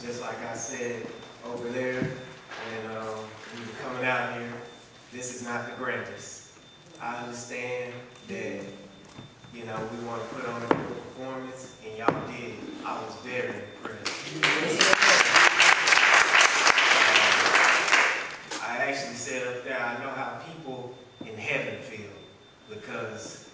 just like I said over there, and we were coming out here, this is not the greatest. I understand that, you know, we want to put on a good performance, and y'all did. I was very impressed. I actually said up there, I know how people in heaven feel, because,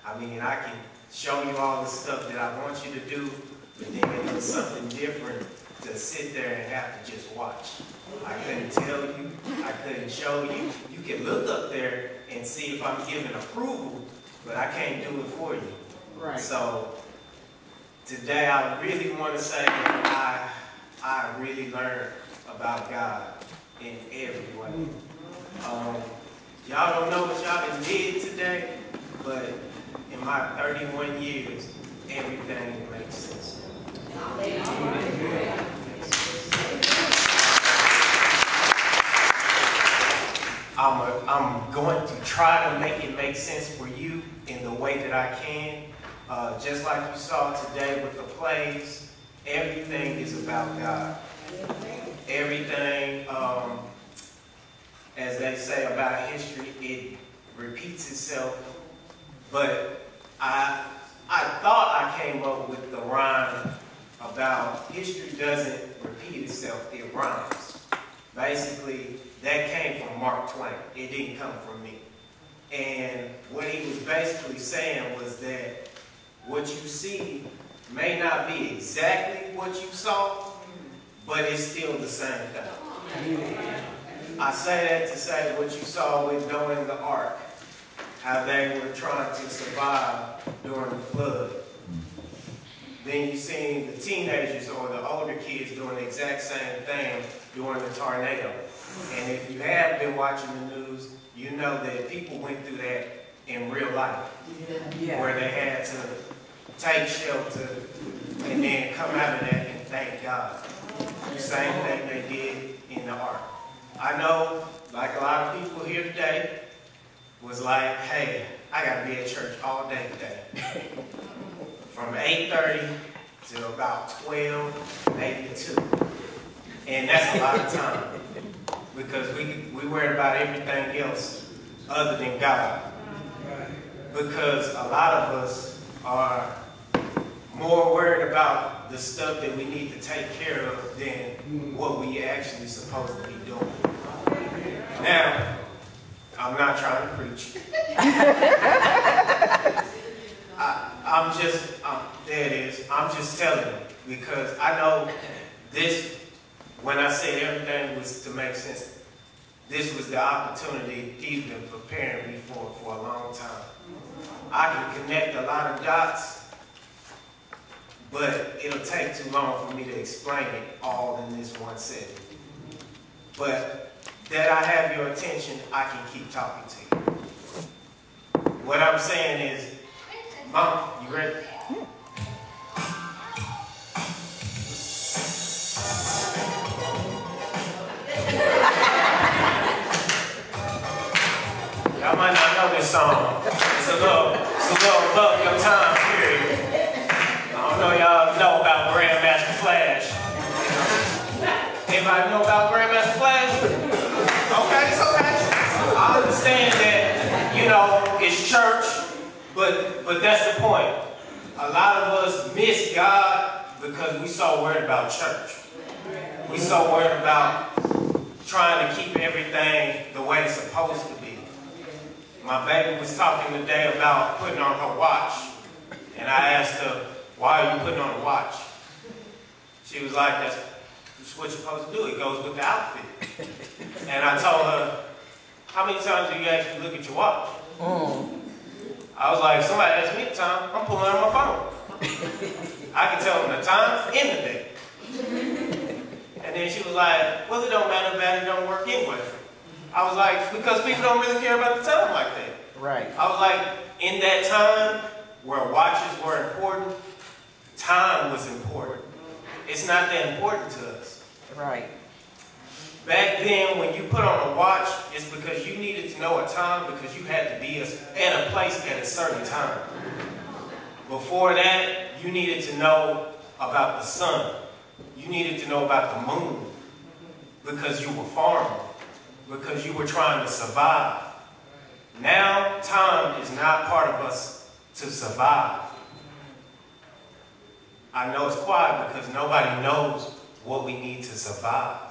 I mean, I can show you all the stuff that I want you to do, but then it's something different to sit there and have to just watch. I couldn't tell you, I couldn't show you. You can look up there and see if I'm giving approval, but I can't do it for you. Right. So today I really want to say that I really learned about God in every way. Y'all don't know what y'all did today, but in my 31 years, everything makes sense. I'm going to try to make it make sense for you in the way that I can. Just like you saw today with the plays, everything is about God. Everything, as they say about history, it repeats itself. But I thought I came up with the rhyme about history doesn't repeat itself, it rhymes. Basically, that came from Mark Twain. It didn't come from me. And what he was basically saying was that what you see may not be exactly what you saw, but it's still the same thing. I say that to say what you saw with Noah and the ark, how they were trying to survive during the flood. Then you seen the teenagers or the older kids doing the exact same thing during the tornado. And if you have been watching the news, you know that people went through that in real life, where they had to take shelter and then come out of that and thank God. The same thing they did in the ark. I know, like a lot of people here today, was like, hey, I got to be at church all day today. From 8:30 to about 12, maybe 2. And that's a lot of time. Because we worried about everything else other than God. Because a lot of us are more worried about the stuff that we need to take care of than what we actually supposed to be doing. Now, I'm not trying to preach. There it is. I'm just telling you, because I know this, when I said everything was to make sense, this was the opportunity he's been preparing me for a long time. I can connect a lot of dots, but it'll take too long for me to explain it all in this one setting. But that I have your attention, I can keep talking to you. What I'm saying is, Mom, you ready? Y'all might not know this song. It's a little above your time period. I don't know y'all know about Grandmaster Flash. Anybody know about Grandmaster Flash? Okay, it's okay. I understand that, you know, it's church, but that's the point. A lot of us miss God because we so worried about church. We so worried about trying to keep everything the way it's supposed to be. My baby was talking today about putting on her watch, and I asked her, why are you putting on a watch? She was like, that's what you're supposed to do. It goes with the outfit. And I told her, how many times do you actually look at your watch? I was like, somebody asked me the time, I'm pulling on my phone. I can tell them the time and the day. And then she was like, well, it don't matter, battery don't work anyway. I was like, because people don't really care about the time like that. Right. I was like, in that time where watches were important, time was important. It's not that important to us. Right. Back then, when you put on a watch, it's because you needed to know a time because you had to be at a place at a certain time. Before that, you needed to know about the sun. You needed to know about the moon because you were farming, because you were trying to survive. Now, time is not part of us to survive. I know it's quiet because nobody knows what we need to survive.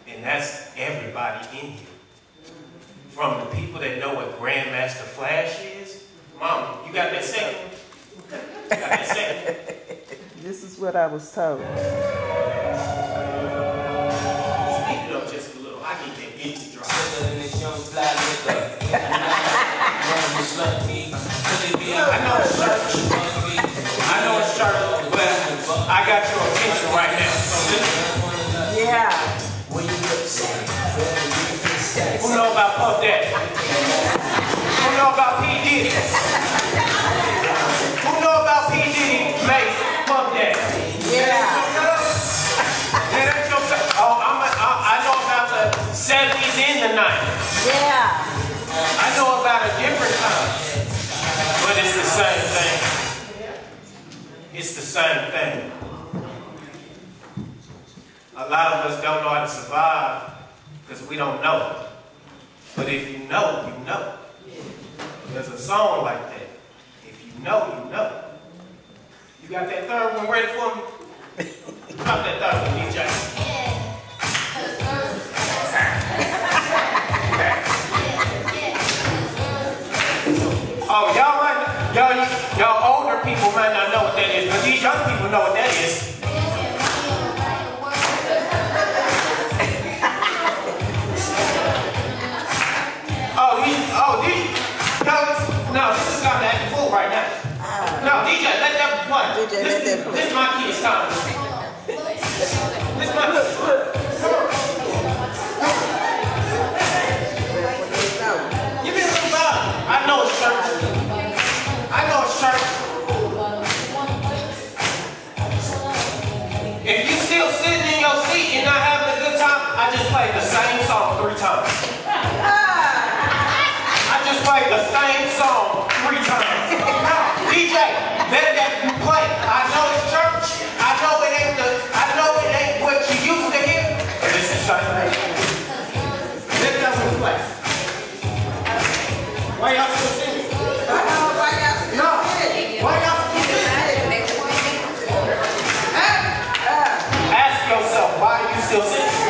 And that's everybody in here. From the people that know what Grandmaster Flash is. Mama, you got that second? You got that second? This is what I was told. Speak it up just a little. I need that beat drop. I know it's church. I know it's church, but I got your attention right now. So listen. Yeah. Who know about Puff Daddy? Who know about P. Diddy? Who know about P. Diddy, Mace, Puff Daddy? Yeah. Oh, I know about the 70s and the 90s. Yeah. I know about a different time. But it's the same thing. It's the same thing. A lot of us don't know how to survive because we don't know. But if you know, you know. There's a song like that. If you know, you know. You got that third one ready for me? Drop that third one, DJ. Oh, y'all older people might not know what that is, but these young people know what that is. No, this is kind of acting fool right now. No, DJ, let that play. This is my kid's time. This is my kid. Come on. Give me a little vibe. I know it's church. I know it's church. If you still sitting in your seat and not having a good time, I just played the same song 3 times. Played the same song 3 times. Now, DJ, let that play. I know it's church. I know it ain't what you used to hear. But it's the same thing. Let that one play. Why y'all still singing? No. Why y'all still singing? Ask yourself, why are you still singing?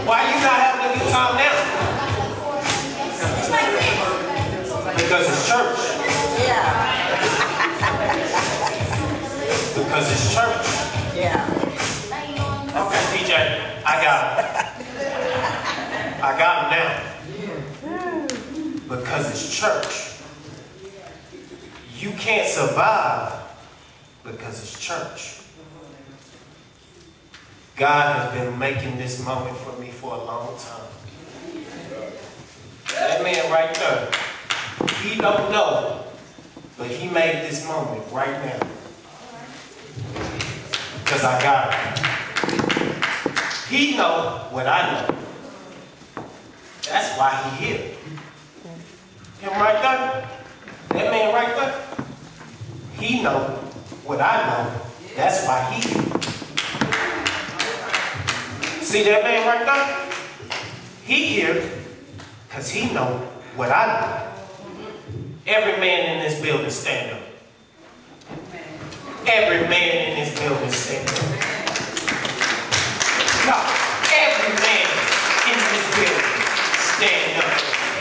Why are you not having a good time now? Because it's church. Yeah. Because it's church. Yeah. Okay, DJ, I got him now. Because it's church. You can't survive because it's church. God has been making this moment for me for a long time. That man right there, he don't know, but he made this moment right now. Because I got him. He know what I know. That's why he here. Him right there, that man right there, he know what I know. That's why he here. See that man right there? He here because he know what I know. Every man in this building stand up. Every man in this building stand up. No, every man in this building stand up.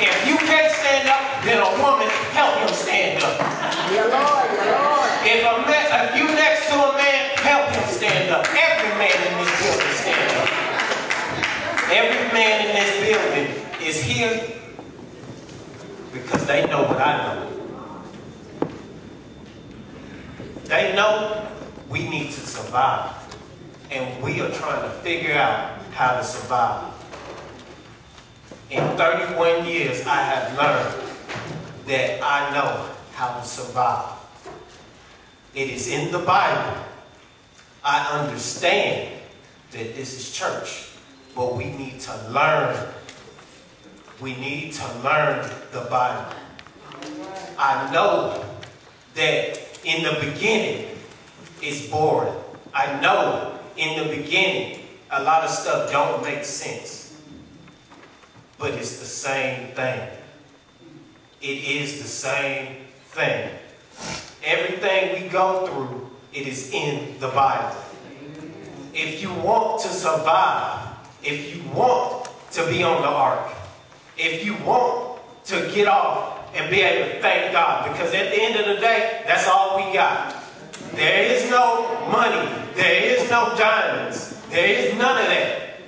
If you can't stand up, then a woman help him stand up. Your Lord, your Lord. If you next to a man, help him stand up. Every man in this building stand up. Every man in this building is here because they know what I know. They know we need to survive. And we are trying to figure out how to survive. In 31 years, I have learned that I know how to survive. It is in the Bible. I understand that this is church, but we need to learn. We need to learn the Bible. I know that in the beginning, it's boring. I know in the beginning, a lot of stuff don't make sense. But it's the same thing. It is the same thing. Everything we go through, it is in the Bible. If you want to survive, if you want to be on the ark, if you want to get off and be able to thank God, because at the end of the day, that's all we got. There is no money. There is no diamonds. There is none of that.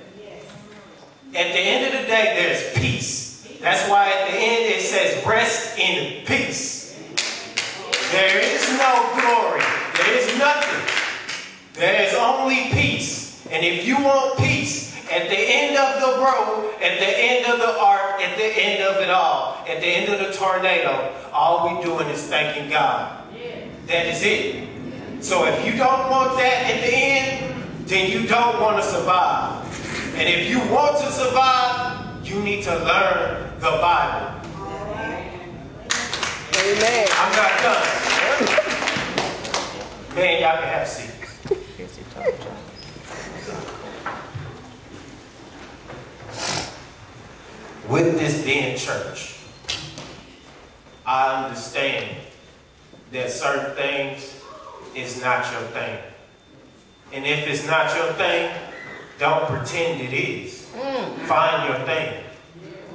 At the end of the day, there's peace. That's why at the end it says, rest in peace. There is no glory. There is nothing. There is only peace. And if you want peace, at the end of the road, at the end of the ark, at the end of it all, at the end of the tornado, all we doing is thanking God. That is it. So if you don't want that at the end, then you don't want to survive. And if you want to survive, you need to learn the Bible. Amen. I'm not done. Man, y'all can have a seat. With this being church, I understand that certain things is not your thing. And if it's not your thing, don't pretend it is. Find your thing.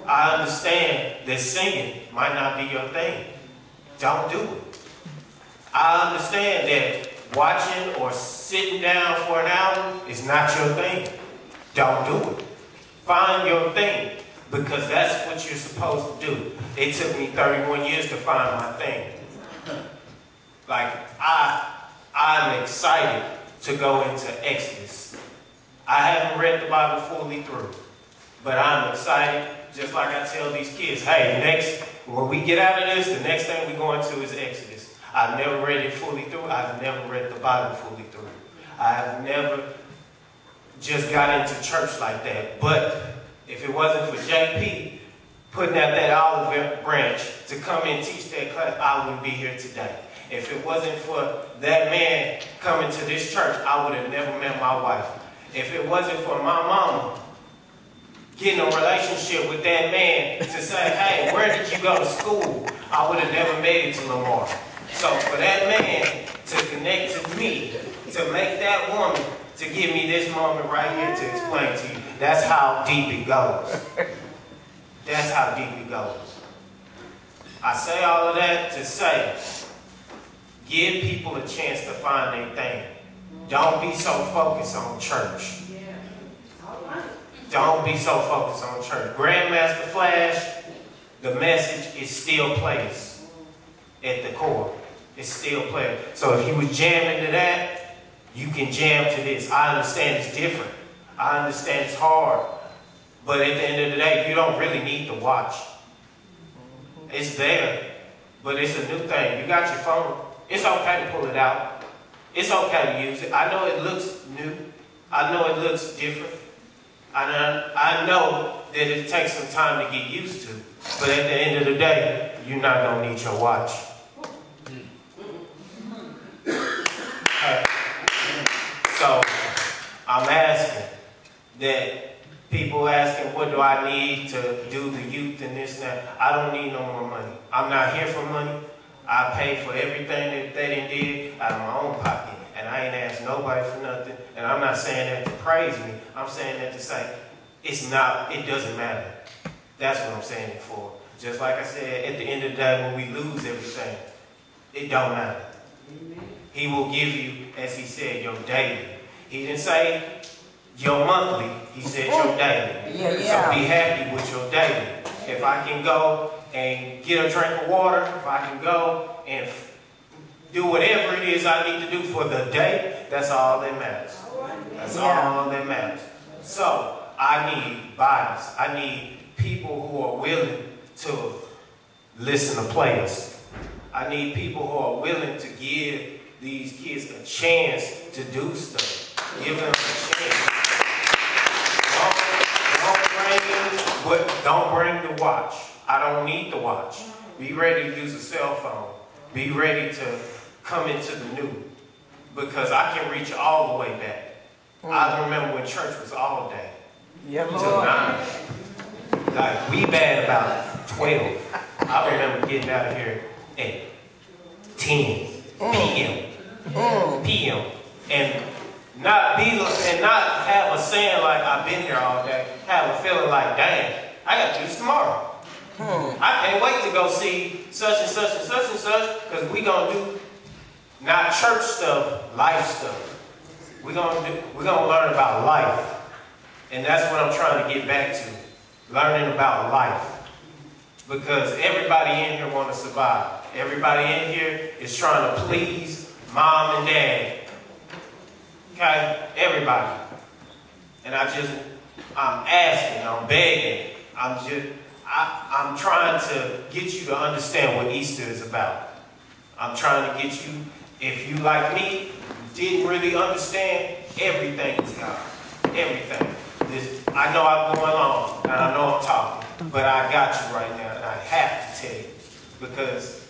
I understand that singing might not be your thing. Don't do it. I understand that watching or sitting down for an hour is not your thing. Don't do it. Find your thing, because that's what you're supposed to do. It took me 31 years to find my thing. Like, I'm excited to go into Exodus. I haven't read the Bible fully through, but I'm excited. Just like I tell these kids, hey, when we get out of this, the next thing we're going to is Exodus. I've never read it fully through. I've never read the Bible fully through. I have never just got into church like that. But if it wasn't for JP putting out that olive branch to come and teach that class, I wouldn't be here today. If it wasn't for that man coming to this church, I would have never met my wife. If it wasn't for my mama getting a relationship with that man to say, hey, where did you go to school? I would have never made it to Lamar. So for that man to connect to me, to make that woman, to give me this moment right here to explain to you, that's how deep it goes. That's how deep it goes. I say all of that to say, give people a chance to find their thing. Don't be so focused on church. Don't be so focused on church. Grandmaster Flash, the message is still plays at the core. It's still plays. So if you was jamming to that, you can jam to this. I understand it's different. I understand it's hard. But at the end of the day, you don't really need to watch. It's there. But it's a new thing. You got your phone. It's okay to pull it out. It's okay to use it. I know it looks new. I know it looks different. I know that it takes some time to get used to. But at the end of the day, you're not going to need your watch. So, I'm asking that people asking, what do I need to do the youth and this and that? I don't need no more money. I'm not here for money. I pay for everything that they did out of my own pocket. And I ain't asked nobody for nothing. And I'm not saying that to praise me. I'm saying that to say, it doesn't matter. That's what I'm saying it for. Just like I said, at the end of the day, when we lose everything, it don't matter. He will give you, as he said, your daily. He didn't say your monthly. He said your daily. So be happy with your daily. If I can go and get a drink of water, if I can go and do whatever it is I need to do for the day, that's all that matters. That's all that matters. So I need bodies. I need people who are willing to listen to players. I need people who are willing to give these kids a chance to do stuff. Give them a chance. Don't bring the watch. I don't need the watch. Be ready to use a cell phone. Be ready to come into the new. because I can reach all the way back. I remember when church was all day. Yeah, Till Lord. 9. Like, we bad about 12. I remember getting out of here at 10 p.m. p.m. And not have a saying like I've been here all day. Have a feeling like, dang, I got to do this tomorrow. I can't wait to go see such and such and such and such, because we gonna do not church stuff, life stuff. We're gonna learn about life. And that's what I'm trying to get back to. Learning about life. Because everybody in here want to survive. Everybody in here is trying to please mom and dad. Okay? Everybody. And I'm asking, I'm begging, I'm trying to get you to understand what Easter is about. I'm trying to get you, if you like me, didn't really understand, everything is God. Everything. I know I'm going on, and I know I'm talking, but I got you right now, and I have to tell you, because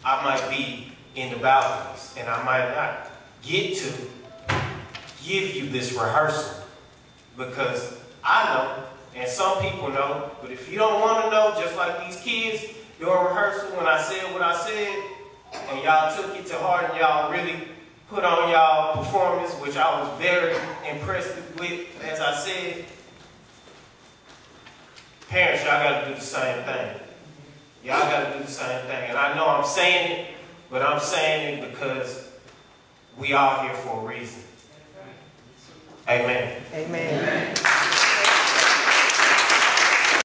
I might be in the balconies, and I might not get to give you this rehearsal, because I know, and some people know, but if you don't want to know, just like these kids during rehearsal, when I said what I said, and y'all took it to heart, and y'all really put on y'all performance, which I was very impressed with, as I said, parents, y'all got to do the same thing. Y'all got to do the same thing. And I know I'm saying it, but I'm saying it because we are here for a reason. Amen. Amen.